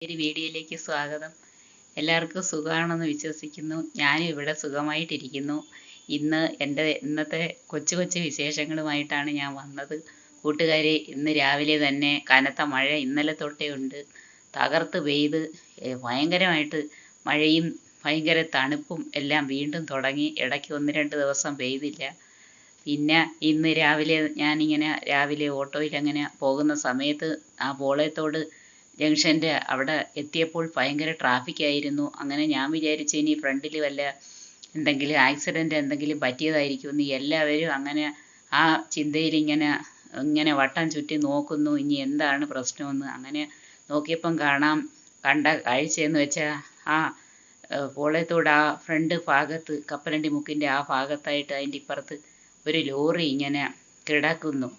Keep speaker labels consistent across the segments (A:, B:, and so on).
A: ഒരു വീഡിയോയിലേക്ക് സ്വാഗതം. എല്ലാവർക്കും സുഖമാണെന്ന് വിശ്വസിക്കുന്നു. ഞാനും ഇവിടെ സുഖമായിട്ടിരിക്കുന്നു. ഇന്നത്തെ കൊച്ചു കൊച്ചു വിശേഷങ്ങളുമായിട്ടാണ് ഞാൻ വന്നത്. കൂട്ടുകാരെ, ഇന്ന് രാവിലെ തന്നെ കനത്ത മഴ ഇന്നലെ തൊട്ടേ ഉണ്ട്. തകർത്ത് പെയ്ത് ഭയങ്കരമായിട്ട് മഴയും ഭയങ്കര തണുപ്പും എല്ലാം വീണ്ടും തുടങ്ങി. ഇടയ്ക്ക് 1-2 ദിവസം പെയ്തില്ല. പിന്നെ ഇന്ന് രാവിലെ ഓട്ടോയിൽ അങ്ങനെ പോകുന്ന സമയത്ത് ആ പോളയത്തോട് ജംഗ്ഷൻ്റെ അവിടെ എത്തിയപ്പോൾ ഭയങ്കര ട്രാഫിക് ആയിരുന്നു. അങ്ങനെ ഞാൻ വിചാരിച്ചു ഇനി ഫ്രണ്ടിൽ വല്ല എന്തെങ്കിലും ആക്സിഡൻ്റ് എന്തെങ്കിലും പറ്റിയതായിരിക്കുമെന്ന്. എല്ലാവരും അങ്ങനെ ആ ചിന്തയിൽ ഇങ്ങനെ വട്ടം ചുറ്റി നോക്കുന്നു, ഇനി എന്താണ് പ്രശ്നമെന്ന്. അങ്ങനെ നോക്കിയപ്പം കണ്ട കാഴ്ചയെന്ന് വെച്ചാൽ ആ പോളയത്തോട് ആ ഫ്രണ്ട് ഭാഗത്ത് കപ്പലണ്ടി മുക്കിൻ്റെ ആ ഭാഗത്തായിട്ട് അതിൻ്റെ ഇപ്പുറത്ത് ഒരു ലോറി ഇങ്ങനെ കിടക്കുന്നു.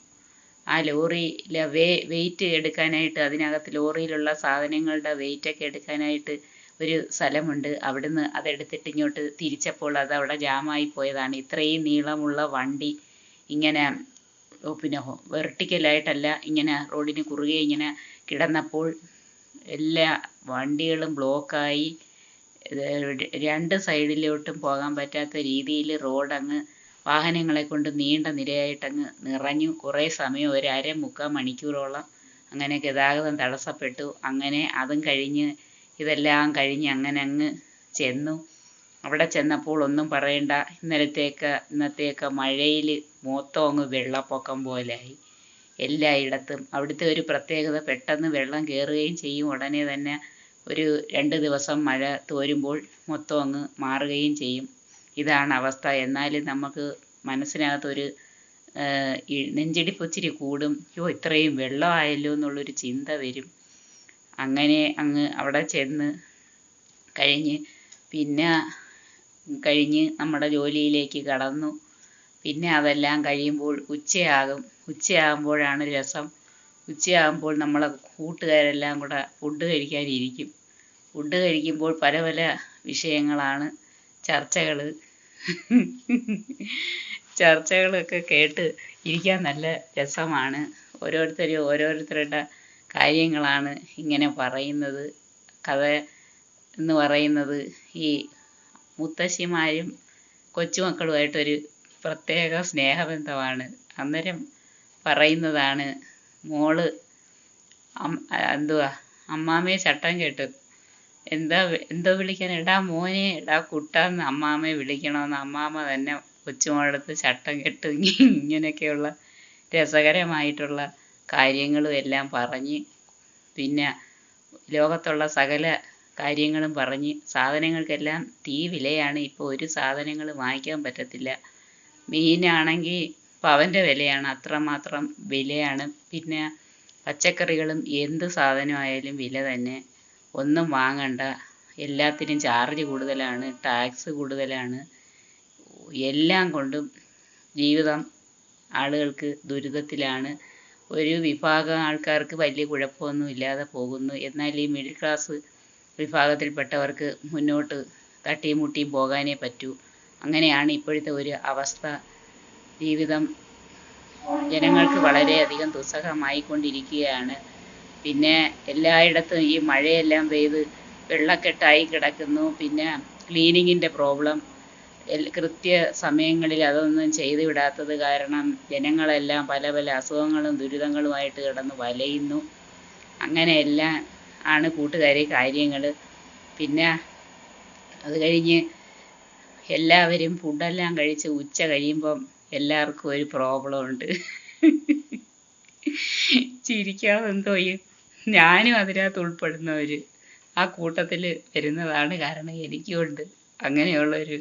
A: ആ ലോറിയിലെ വെയിറ്റ് എടുക്കാനായിട്ട്, അതിനകത്ത് ലോറിയിലുള്ള സാധനങ്ങളുടെ വെയിറ്റൊക്കെ എടുക്കാനായിട്ട് ഒരു സ്ഥലമുണ്ട്. അവിടുന്ന് അതെടുത്തിട്ട് ഇങ്ങോട്ട് തിരിച്ചപ്പോൾ അത് അവിടെ ജാമായി പോയതാണ്. ഇത്രയും നീളമുള്ള വണ്ടി ഇങ്ങനെ പിന്നെ വെർട്ടിക്കലായിട്ടല്ല, ഇങ്ങനെ റോഡിന് കുറുകെ ഇങ്ങനെ കിടന്നപ്പോൾ എല്ലാ വണ്ടികളും ബ്ലോക്കായി. രണ്ട് സൈഡിലോട്ടും പോകാൻ പറ്റാത്ത രീതിയിൽ റോഡങ്ങ് വാഹനങ്ങളെ കൊണ്ട് നീണ്ട നിരയായിട്ടങ്ങ് നിറഞ്ഞു. കുറേ സമയം, ഒരു 1/2-3/4 മണിക്കൂറോളം അങ്ങനെ ഗതാഗതം തടസ്സപ്പെട്ടു. അങ്ങനെ അതും കഴിഞ്ഞ് ഇതെല്ലാം കഴിഞ്ഞ് അങ്ങനെ അങ്ങ് ചെന്നു. അവിടെ ചെന്നപ്പോൾ ഒന്നും പറയണ്ട, ഇന്നത്തെയൊക്കെ മഴയിൽ മൊത്തം അങ്ങ് വെള്ളപ്പൊക്കം പോലായി എല്ലായിടത്തും. അവിടുത്തെ ഒരു പ്രത്യേകത, പെട്ടെന്ന് വെള്ളം കയറുകയും ചെയ്യും. ഉടനെ തന്നെ ഒരു 2 ദിവസം മഴ തോരുമ്പോൾ മൊത്തം അങ്ങ് മാറുകയും ചെയ്യും. ഇതാണ് അവസ്ഥ. എന്നാലും നമുക്ക് മനസ്സിനകത്തൊരു നെഞ്ചിടിപ്പ് ഇച്ചിരി കൂടും. ഇത്രയും വെള്ളമായല്ലോ എന്നുള്ളൊരു ചിന്ത വരും. അങ്ങനെ അങ്ങ് അവിടെ ചെന്ന് കഴിഞ്ഞ് നമ്മുടെ ജോലിയിലേക്ക് കടന്നു. പിന്നെ അതെല്ലാം കഴിയുമ്പോൾ ഉച്ചയാകുമ്പോഴാണ് രസം. ഉച്ചയാകുമ്പോൾ നമ്മളെ കൂട്ടുകാരെല്ലാം കൂടെ ഫുഡ് കഴിക്കാനിരിക്കും. ഫുഡ് കഴിക്കുമ്പോൾ പല പല വിഷയങ്ങളാണ് ചർച്ചകൾ. ചർച്ചകളൊക്കെ കേട്ട് ഇരിക്കാൻ നല്ല രസമാണ്. ഓരോരുത്തരുടെ കാര്യങ്ങളാണ് ഇങ്ങനെ പറയുന്നത്. കഥ എന്ന് പറയുന്നത് ഈ മുത്തശ്ശിമാരും കൊച്ചുമക്കളുമായിട്ടൊരു പ്രത്യേക സ്നേഹബന്ധമാണ്. അന്നേരം പറയുന്നതാണ്, മോള് അമ്മാമ്മയെ ചട്ടം കേട്ടു. എന്തോ വിളിക്കാൻ, എടാ മോനെ, എടാ കുട്ടാന്ന് അമ്മാമ്മയെ വിളിക്കണമെന്ന് അമ്മാമ്മ തന്നെ കൊച്ചുമോളടുത്ത് ചട്ടം കെട്ട്. ഇങ്ങനെയൊക്കെയുള്ള രസകരമായിട്ടുള്ള കാര്യങ്ങളും എല്ലാം പറഞ്ഞ്, പിന്നെ ലോകത്തുള്ള സകല കാര്യങ്ങളും പറഞ്ഞ്, സാധനങ്ങൾക്കെല്ലാം വിലയാണ്. ഇപ്പോൾ ഒരു സാധനങ്ങൾ വാങ്ങിക്കാൻ പറ്റത്തില്ല. മീനാണെങ്കിൽ പവൻ്റെ വിലയാണ്, അത്രമാത്രം വിലയാണ്. പിന്നെ പച്ചക്കറികളും എന്ത് സാധനമായാലും വില തന്നെ. ഒന്നും വാങ്ങണ്ട, എല്ലാത്തിനും ചാർജ് കൂടുതലാണ്, ടാക്സ് കൂടുതലാണ്. എല്ലാം കൊണ്ടും ജീവിതം ആളുകൾക്ക് ദുരിതത്തിലാണ്. ഒരു വിഭാഗം ആൾക്കാർക്ക് വലിയ കുഴപ്പമൊന്നും ഇല്ലാതെ പോകുന്നു. എന്നാൽ ഈ മിഡിൽ ക്ലാസ് വിഭാഗത്തിൽപ്പെട്ടവർക്ക് മുന്നോട്ട് തട്ടിയും മുട്ടിയും പോകാനേ പറ്റൂ. അങ്ങനെയാണ് ഇപ്പോഴത്തെ ഒരു അവസ്ഥ. ജീവിതം ജനങ്ങൾക്ക് വളരെയധികം ദുസ്സഹമായിക്കൊണ്ടിരിക്കുകയാണ്. പിന്നെ എല്ലായിടത്തും ഈ മഴയെല്ലാം പെയ്ത് വെള്ളക്കെട്ടായി കിടക്കുന്നു. പിന്നെ ക്ലീനിങ്ങിൻ്റെ പ്രോബ്ലം, കൃത്യസമയങ്ങളിൽ അതൊന്നും ചെയ്തു വിടാത്തത് കാരണം ജനങ്ങളെല്ലാം പല പല അസുഖങ്ങളും ദുരിതങ്ങളുമായിട്ട് കിടന്ന് വലയുന്നു. അങ്ങനെയെല്ലാം ആണ് കൂട്ടുകാരെ കാര്യങ്ങൾ. പിന്നെ അത് കഴിഞ്ഞ് എല്ലാവരും ഫുഡെല്ലാം കഴിച്ച് ഉച്ച കഴിയുമ്പം എല്ലാവർക്കും ഒരു പ്രോബ്ലം ഉണ്ട്. ചിരിക്കാതെന്തോ ചെയ്യും. ഞാനും അതിനകത്ത് ഉൾപ്പെടുന്നവർ ആ കൂട്ടത്തിൽ വരുന്നതാണ്. കാരണം എനിക്കുമുണ്ട് അങ്ങനെയുള്ളൊരു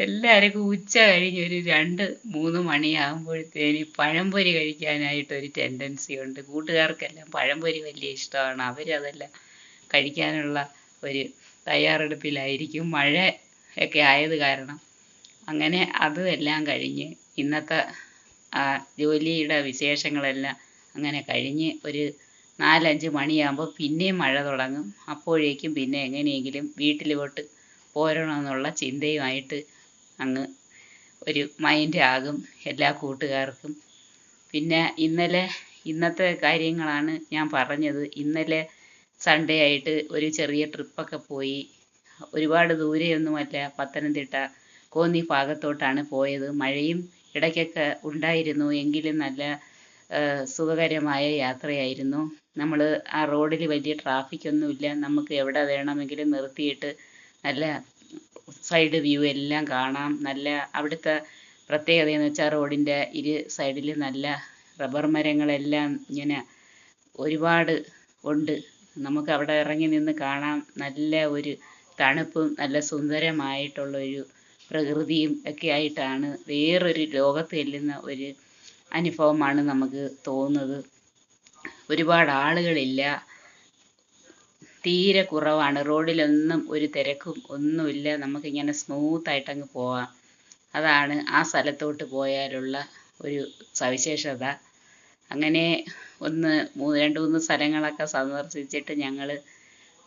A: എല്ലാവർക്കും ഉച്ച കഴിഞ്ഞ് ഒരു 2-3 മണിയാകുമ്പോഴത്തേന് പഴംപൊരി കഴിക്കാനായിട്ടൊരു ടെൻഡൻസി ഉണ്ട്. കൂട്ടുകാർക്കെല്ലാം പഴംപൊരി വലിയ ഇഷ്ടമാണ്. അവരതെല്ലാം കഴിക്കാനുള്ള ഒരു തയ്യാറെടുപ്പിലായിരിക്കും, മഴ ഒക്കെ ആയത് കാരണം. അങ്ങനെ അതും എല്ലാം കഴിഞ്ഞ് ഇന്നത്തെ ജോലിയുടെ വിശേഷങ്ങളെല്ലാം അങ്ങനെ കഴിഞ്ഞ് ഒരു 4-5 മണിയാകുമ്പോൾ പിന്നെയും മഴ തുടങ്ങും. അപ്പോഴേക്കും പിന്നെ എങ്ങനെയെങ്കിലും വീട്ടിലോട്ട് പോരണമെന്നുള്ള ചിന്തയുമായിട്ട് അങ്ങ് ഒരു മൈൻഡ് ആകും എല്ലാ കൂട്ടുകാർക്കും. പിന്നെ ഇന്നലെ ഇന്നത്തെ കാര്യങ്ങളാണ് ഞാൻ പറഞ്ഞത്. ഇന്നലെ സൺഡേ ആയിട്ട് ഒരു ചെറിയ ട്രിപ്പൊക്കെ പോയി. ഒരുപാട് ദൂരെയൊന്നുമല്ല, പത്തനംതിട്ട കോന്നി ഭാഗത്തോട്ടാണ് പോയത്. മഴയും ഇടയ്ക്കൊക്കെ ഉണ്ടായിരുന്നു, എങ്കിലും നല്ല സുഖകരമായ യാത്രയായിരുന്നു. നമ്മൾ ആ റോഡിൽ വലിയ ട്രാഫിക്കൊന്നുമില്ല, നമുക്ക് എവിടെ വേണമെങ്കിലും നിർത്തിയിട്ട് നല്ല സൈഡ് വ്യൂ എല്ലാം കാണാം. നല്ല അവിടുത്തെ പ്രത്യേകത എന്ന് വെച്ചാൽ റോഡിൻ്റെ ഇരു സൈഡിൽ നല്ല റബ്ബർ മരങ്ങളെല്ലാം ഇങ്ങനെ ഒരുപാട് ഉണ്ട്. നമുക്ക് അവിടെ ഇറങ്ങി നിന്ന് കാണാം. നല്ല ഒരു തണുപ്പും നല്ല സുന്ദരമായിട്ടുള്ളൊരു പ്രകൃതിയും ഒക്കെ ആയിട്ടാണ്, വേറൊരു ലോകത്ത് ചെല്ലുന്ന ഒരു അനുഭവമാണ് നമുക്ക് തോന്നുന്നത്. ഒരുപാട് ആളുകളില്ല, തീരെ കുറവാണ്. റോഡിലൊന്നും ഒരു തിരക്കും ഒന്നുമില്ല. നമുക്കിങ്ങനെ സ്മൂത്തായിട്ടങ്ങ് പോവാം. അതാണ് ആ സ്ഥലത്തോട്ട് പോയാലുള്ള ഒരു സവിശേഷത. അങ്ങനെ രണ്ട് മൂന്ന് സ്ഥലങ്ങളൊക്കെ സന്ദർശിച്ചിട്ട് ഞങ്ങൾ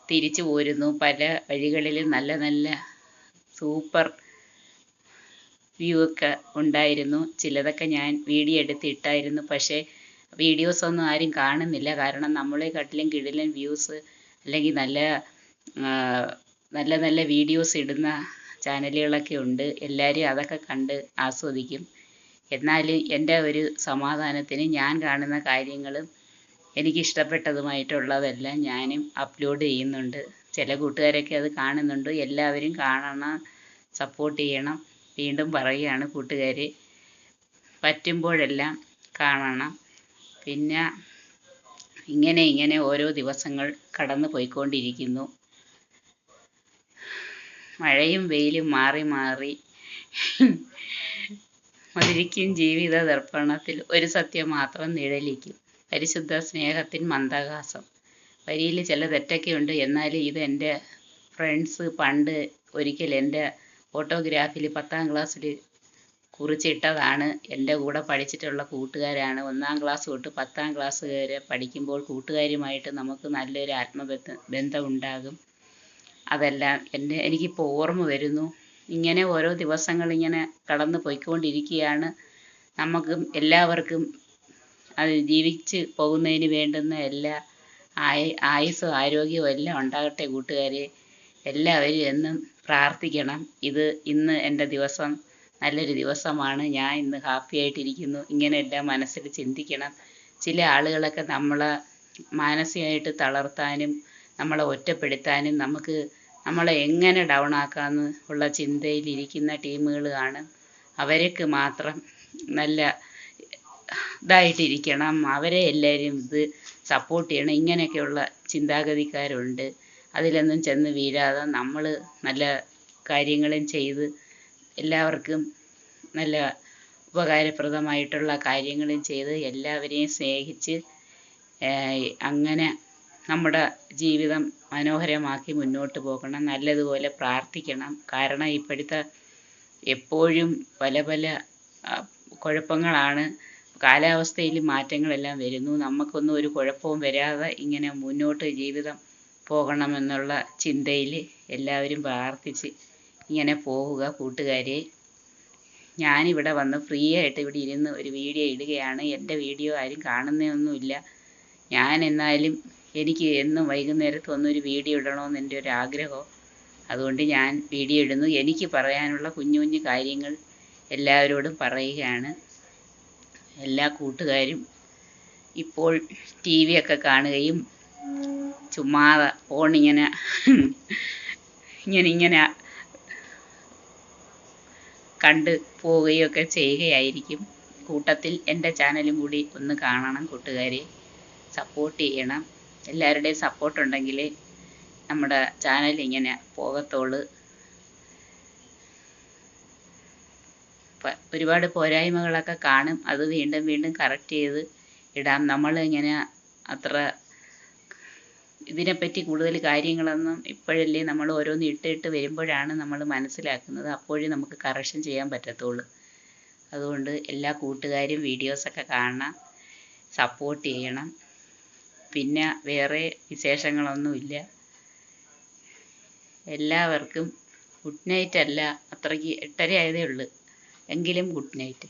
A: തിരിച്ചു പോരുന്നു. പല വഴികളിലും നല്ല നല്ല സൂപ്പർ വ്യൂ ഒക്കെ ഉണ്ടായിരുന്നു. ചിലതൊക്കെ ഞാൻ വീഡിയോ എടുത്ത് ഇട്ടായിരുന്നു. പക്ഷേ വീഡിയോസൊന്നും ആരും കാണുന്നില്ല. കാരണം നമ്മളെക്കാട്ടിലും കിടിലൻ വ്യൂസ് അല്ലെങ്കിൽ നല്ല നല്ല വീഡിയോസ് ഇടുന്ന ചാനലുകളൊക്കെ ഉണ്ട്. എല്ലാവരും അതൊക്കെ കണ്ട് ആസ്വദിക്കും. എന്നാലും എൻ്റെ ഒരു സമാധാനത്തിന് ഞാൻ കാണുന്ന കാര്യങ്ങളും എനിക്കിഷ്ടപ്പെട്ടതുമായിട്ടുള്ളതെല്ലാം ഞാനും അപ്ലോഡ് ചെയ്യുന്നുണ്ട്. ചില കൂട്ടുകാരൊക്കെ അത് കാണുന്നുണ്ട്. എല്ലാവരും കാണണം, സപ്പോർട്ട് ചെയ്യണം. വീണ്ടും പറയുകയാണ് കൂട്ടുകാരെ, പറ്റുമ്പോഴെല്ലാം കാണണം. പിന്നെ ഇങ്ങനെ ഓരോ ദിവസങ്ങൾ കടന്നു പോയിക്കൊണ്ടിരിക്കുന്നു. മഴയും വെയിലും മാറി മാറി മധുരിക്കും ജീവിത ദർപ്പണത്തിൽ ഒരു സത്യം മാത്രം നിഴലിക്കും, പരിശുദ്ധ സ്നേഹത്തിൻ മന്ദഹാസം. വരിയിൽ ചില തെറ്റൊക്കെ ഉണ്ട്. എന്നാലും ഇത് എൻ്റെ ഫ്രണ്ട്സ് പണ്ട് ഒരിക്കൽ എൻ്റെ ഫോട്ടോഗ്രാഫിൽ 10ാം ക്ലാസ്സിൽ കുറിച്ചിട്ടതാണ്. എൻ്റെ കൂടെ പഠിച്ചിട്ടുള്ള കൂട്ടുകാരാണ്. 1ാം ക്ലാസ് തൊട്ട് 10ാം ക്ലാസ് വരെ പഠിക്കുമ്പോൾ കൂട്ടുകാരുമായിട്ട് നമുക്ക് നല്ലൊരു ബന്ധം ഉണ്ടാകും. അതെല്ലാം എനിക്കിപ്പോൾ ഓർമ്മ വരുന്നു. ഇങ്ങനെ ഓരോ ദിവസങ്ങൾ ഇങ്ങനെ കടന്നു പോയിക്കൊണ്ടിരിക്കുകയാണ്. നമുക്കും എല്ലാവർക്കും അത് ജീവിച്ച് പോകുന്നതിന് വേണ്ടുന്ന എല്ലാ ആയുസ്സും ആരോഗ്യവും എല്ലാം ഉണ്ടാകട്ടെ കൂട്ടുകാരെ. എല്ലാവരും എന്നും പ്രാർത്ഥിക്കണം. ഇന്ന് എൻ്റെ ദിവസം നല്ലൊരു ദിവസമാണ്. ഞാൻ ഇന്ന് ഹാപ്പി ആയിട്ടിരിക്കുന്നു. ഇങ്ങനെയെല്ലാം മനസ്സിൽ ചിന്തിക്കണം. ചില ആളുകളൊക്കെ നമ്മളെ മാനസികമായിട്ട് തളർത്താനും നമ്മളെ ഒറ്റപ്പെടുത്താനും നമ്മളെ എങ്ങനെ ഡൗൺ ആക്കാമെന്ന് ഉള്ള ചിന്തയിലിരിക്കുന്ന ടീമുകൾ കാണും. അവർക്ക് മാത്രം നല്ല ഇതായിട്ടിരിക്കണം. അവരെ എല്ലാവരും സപ്പോർട്ട് ചെയ്യണം. ഇങ്ങനെയൊക്കെയുള്ള ചിന്താഗതിക്കാരുണ്ട്. അതിലൊന്നും ചെന്ന് വീഴാതെ നമ്മൾ നല്ല കാര്യങ്ങളും ചെയ്ത് എല്ലാവർക്കും നല്ല ഉപകാരപ്രദമായിട്ടുള്ള കാര്യങ്ങളും ചെയ്ത് എല്ലാവരെയും സ്നേഹിച്ച് അങ്ങനെ നമ്മുടെ ജീവിതം മനോഹരമാക്കി മുന്നോട്ട് പോകണം. നല്ലതുപോലെ പ്രാർത്ഥിക്കണം. കാരണം ഇപ്പോഴത്തെ എപ്പോഴും പല പല കുഴപ്പങ്ങളാണ്. കാലാവസ്ഥയിൽ മാറ്റങ്ങളെല്ലാം വരുന്നു. നമുക്കൊന്നും ഒരു കുഴപ്പവും വരാതെ ഇങ്ങനെ മുന്നോട്ട് ജീവിതം പോകണമെന്നുള്ള ചിന്തയിൽ എല്ലാവരും പ്രാർത്ഥിച്ച് ഇങ്ങനെ പോവുക കൂട്ടുകാരെ. ഞാനിവിടെ വന്ന് ഫ്രീ ആയിട്ട് ഇവിടെ ഇരുന്ന് ഒരു വീഡിയോ ഇടുകയാണ്. എൻ്റെ വീഡിയോ ആരും കാണുന്നൊന്നുമില്ല. ഞാൻ എന്നാലും എനിക്ക് എന്നും വൈകുന്നേരത്ത് വന്നൊരു വീഡിയോ ഇടണമെന്ന് എൻ്റെ ഒരു ആഗ്രഹം. അതുകൊണ്ട് ഞാൻ വീഡിയോ ഇടുന്നു. എനിക്ക് പറയാനുള്ള കുഞ്ഞു കുഞ്ഞു കാര്യങ്ങൾ എല്ലാവരോടും പറയുകയാണ്. എല്ലാ കൂട്ടുകാരും ഇപ്പോൾ TV ഒക്കെ കാണുകയും ചുമ്മാതെ ഫോണിങ്ങനെ ഇങ്ങനെ കണ്ട് പോവുകയൊക്കെ ചെയ്യുകയായിരിക്കും. കൂട്ടത്തിൽ എൻ്റെ ചാനലും കൂടി ഒന്ന് കാണണം കൂട്ടുകാരെ. സപ്പോർട്ട് ചെയ്യണം. എല്ലാവരുടെയും സപ്പോർട്ട് ഉണ്ടെങ്കിൽ നമ്മുടെ ചാനൽ ഇങ്ങനെ പോകത്തുള്ളൂ. ഒരുപാട് പോരായ്മകളൊക്കെ കാണും. അത് വീണ്ടും വീണ്ടും കറക്റ്റ് ചെയ്ത് ഇടാം. നമ്മളിങ്ങനെ അത്ര ഇതിനെപ്പറ്റി കൂടുതൽ കാര്യങ്ങളൊന്നും ഇപ്പോഴല്ലേ നമ്മൾ ഓരോന്ന് ഇട്ട് വരുമ്പോഴാണ് നമ്മൾ മനസ്സിലാക്കുന്നത്. അപ്പോഴേ നമുക്ക് കറക്ഷൻ ചെയ്യാൻ പറ്റത്തുള്ളൂ. അതുകൊണ്ട് എല്ലാ കൂട്ടുകാരും വീഡിയോസൊക്കെ കാണണം, സപ്പോർട്ട് ചെയ്യണം. പിന്നെ വേറെ വിശേഷങ്ങളൊന്നുമില്ല. എല്ലാവർക്കും ഗുഡ് നൈറ്റ്. അല്ല, അത്രയ്ക്ക് 8:30 ആയതേ ഉള്ളൂ. എങ്കിലും ഗുഡ് നൈറ്റ്.